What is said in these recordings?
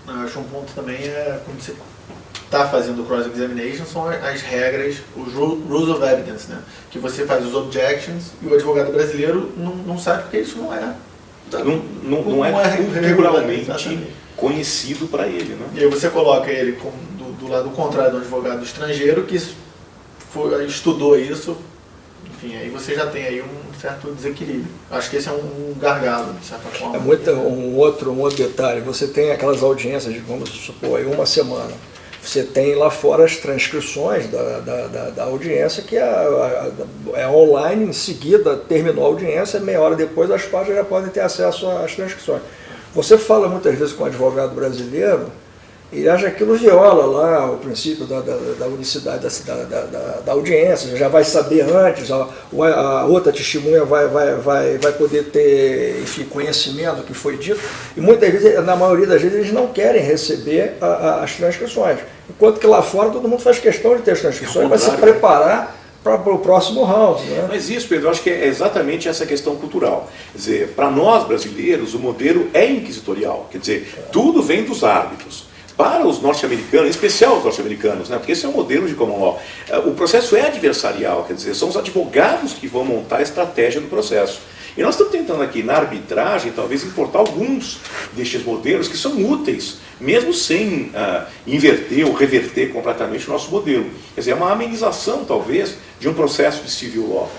Eu acho um ponto também quando você está fazendo o cross-examination, são as regras, os rules of evidence, né? Que você faz os objections e o advogado brasileiro não sabe porque isso não é. Não é culturalmente conhecido para ele, né? E aí você coloca ele do lado contrário do advogado estrangeiro que estudou isso, enfim, aí você já tem aí um certo desequilíbrio. Acho que esse é um gargalo, de certa forma. Um outro detalhe, você tem aquelas audiências de, vamos supor, aí uma semana. Você tem lá fora as transcrições da audiência, que é online, em seguida terminou a audiência, meia hora depois as partes já podem ter acesso às transcrições. Você fala muitas vezes com um advogado brasileiro e acha que aquilo viola lá o princípio da unicidade da audiência, já vai saber antes, a outra testemunha vai poder ter, enfim, conhecimento do que foi dito, e muitas vezes, na maioria das vezes, eles não querem receber as transcrições, enquanto que lá fora todo mundo faz questão de ter as transcrições para se preparar para o próximo round. Né? Mas isso, Pedro, eu acho que é exatamente essa questão cultural. Quer dizer, para nós brasileiros, o modelo é inquisitorial, quer dizer, tudo vem dos árbitros. Para os norte-americanos, em especial os norte-americanos, né, porque esse é o modelo de common law, o processo é adversarial, quer dizer, são os advogados que vão montar a estratégia do processo. E nós estamos tentando aqui, na arbitragem, talvez importar alguns destes modelos que são úteis, mesmo sem inverter ou reverter completamente o nosso modelo. Quer dizer, é uma amenização, talvez, de um processo de civil law.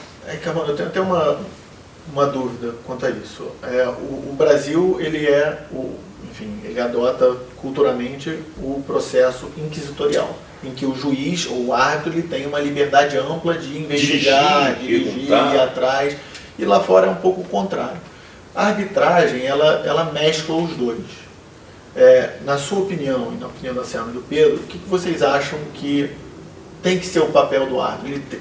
Carmona, eu tenho até uma dúvida quanto a isso. O Brasil, enfim, ele adota culturalmente o processo inquisitorial, em que o juiz ou o árbitro ele tem uma liberdade ampla de investigar, dirigir, ir atrás, e lá fora é um pouco o contrário. A arbitragem, ela mescla os dois. Na sua opinião, e na opinião da Selma e do Pedro, o que vocês acham que tem que ser o papel do árbitro?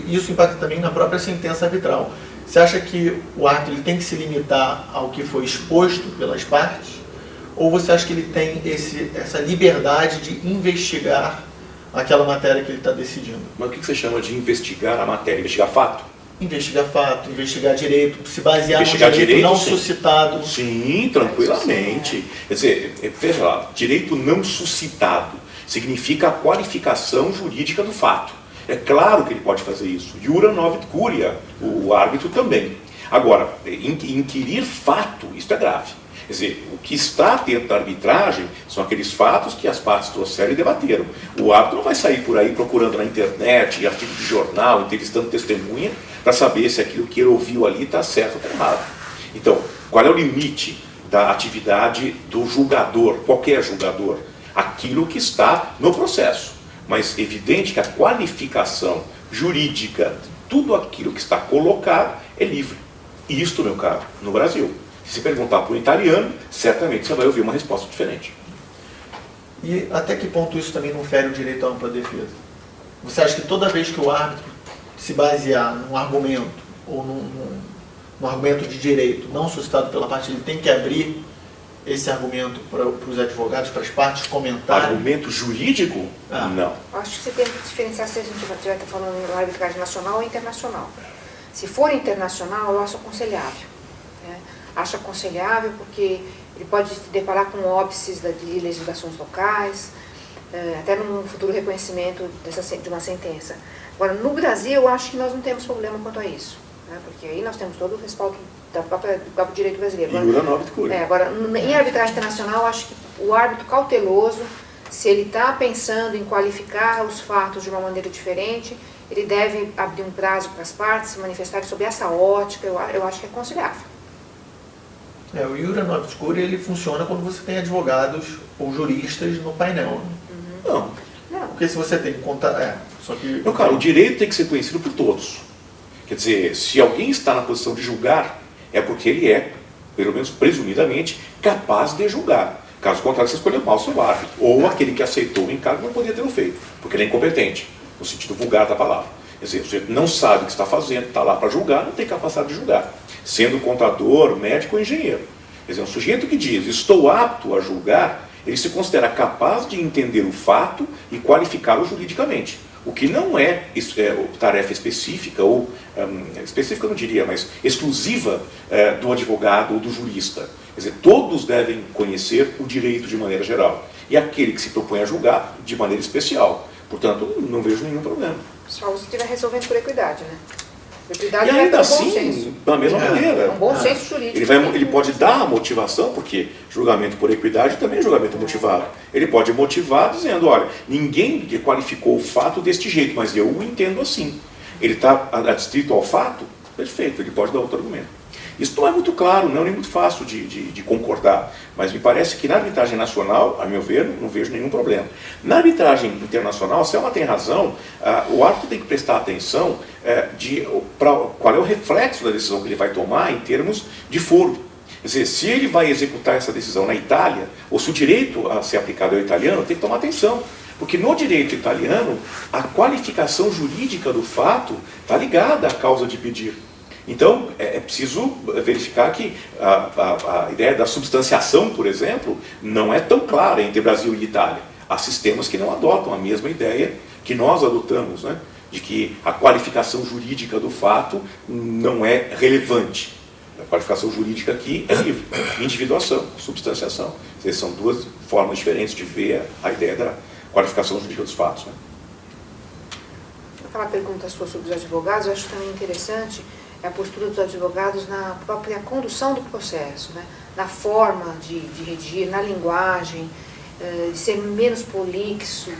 Isso impacta também na própria sentença arbitral. Você acha que o árbitro ele tem que se limitar ao que foi exposto pelas partes? Ou você acha que ele tem essa liberdade de investigar aquela matéria que ele está decidindo? Mas o que você chama de investigar a matéria? Investigar fato? Investigar fato, investigar direito, se basear no direito não suscitado. Sim, tranquilamente. Quer dizer, veja lá, direito não suscitado significa a qualificação jurídica do fato. É claro que ele pode fazer isso. Iura novit curia, o árbitro também. Agora, inquirir fato, isso é grave. Quer dizer, o que está dentro da arbitragem são aqueles fatos que as partes trouxeram e debateram. O árbitro não vai sair por aí procurando na internet, artigo de jornal, entrevistando testemunha, para saber se aquilo que ele ouviu ali está certo ou está errado. Então, qual é o limite da atividade do julgador, qualquer julgador? Aquilo que está no processo. Mas é evidente que a qualificação jurídica, tudo aquilo que está colocado, é livre. Isto, meu caro, no Brasil. Se perguntar para um italiano, certamente você vai ouvir uma resposta diferente. E até que ponto isso também não fere o direito à ampla defesa? Você acha que toda vez que o árbitro se basear num argumento, ou num argumento de direito não suscitado pela parte, ele tem que abrir esse argumento para os advogados, para as partes comentarem? Argumento jurídico? Não. Acho que você tem que diferenciar se a gente estiver falando em arbitragem nacional ou internacional. Se for internacional, eu acho aconselhável. Né? Acho aconselhável porque ele pode se deparar com óbices de legislações locais, até num futuro reconhecimento de uma sentença. Agora, no Brasil, eu acho que nós não temos problema quanto a isso, né? Porque aí nós temos todo o respaldo do próprio direito brasileiro. Agora, em arbitragem internacional, eu acho que o árbitro cauteloso, se ele está pensando em qualificar os fatos de uma maneira diferente, ele deve abrir um prazo para as partes se manifestarem sobre essa ótica, eu acho que é aconselhável. O Iura novit curia, ele funciona quando você tem advogados ou juristas no painel. Não. Porque se você tem que contar... Só que... Meu caro, o direito tem que ser conhecido por todos. Quer dizer, se alguém está na posição de julgar, é porque ele é, pelo menos presumidamente, capaz de julgar. Caso contrário, você escolheu mal o seu árbitro. Ou aquele que aceitou o encargo não poderia ter feito, porque ele é incompetente, no sentido vulgar da palavra. Quer dizer, você não sabe o que está fazendo, está lá para julgar, não tem capacidade de julgar. Sendo contador, médico ou engenheiro. Quer dizer, um sujeito que diz, estou apto a julgar, ele se considera capaz de entender o fato e qualificá-lo juridicamente. o que não é tarefa específica, ou específica eu não diria, mas exclusiva do advogado ou do jurista. Quer dizer, todos devem conhecer o direito de maneira geral, e aquele que se propõe a julgar de maneira especial. Portanto, não vejo nenhum problema. Só você estiver resolvendo por equidade, né? Equidade E ainda é um bom assim, senso. da mesma maneira. É um bom senso jurídico. Ele pode dar a motivação, porque julgamento por equidade também é julgamento motivado. Ele pode motivar dizendo, olha, ninguém qualificou o fato deste jeito, mas eu o entendo assim. Ele está adstrito ao fato? Perfeito, ele pode dar outro argumento. Isso não é muito claro, não é nem muito fácil de concordar, mas me parece que na arbitragem nacional, a meu ver, não vejo nenhum problema. Na arbitragem internacional, a Selma tem razão, o árbitro tem que prestar atenção qual é o reflexo da decisão que ele vai tomar em termos de foro. Quer dizer, se ele vai executar essa decisão na Itália, ou se o direito a ser aplicado é o italiano, tem que tomar atenção. Porque no direito italiano, a qualificação jurídica do fato está ligada à causa de pedir. Então, é preciso verificar que a ideia da substanciação, por exemplo, não é tão clara entre Brasil e Itália. Há sistemas que não adotam a mesma ideia que nós adotamos, né? De que a qualificação jurídica do fato não é relevante. A qualificação jurídica aqui é livre. Individuação, substanciação. Essas são duas formas diferentes de ver a ideia da qualificação jurídica dos fatos, né? Aquela pergunta sua sobre os advogados, eu acho também interessante a postura dos advogados na própria condução do processo, né? Na forma de redigir, na linguagem, de ser menos prolixo,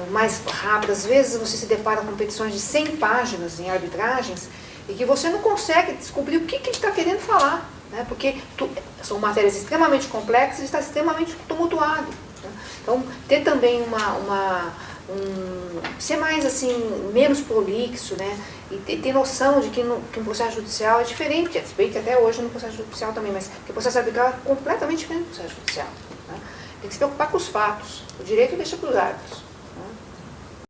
mais rápido. Às vezes você se depara com petições de 100 páginas em arbitragens e que você não consegue descobrir o que ele está querendo falar, né? Porque são matérias extremamente complexas e está extremamente tumultuado, né? Então, ter também ser mais assim, menos prolixo, né? E ter noção de que um processo judicial é diferente, se bem que até hoje no processo judicial também, mas que o processo arbitral é completamente diferente do processo judicial, né? Tem que se preocupar com os fatos, o direito deixa para os árbitros.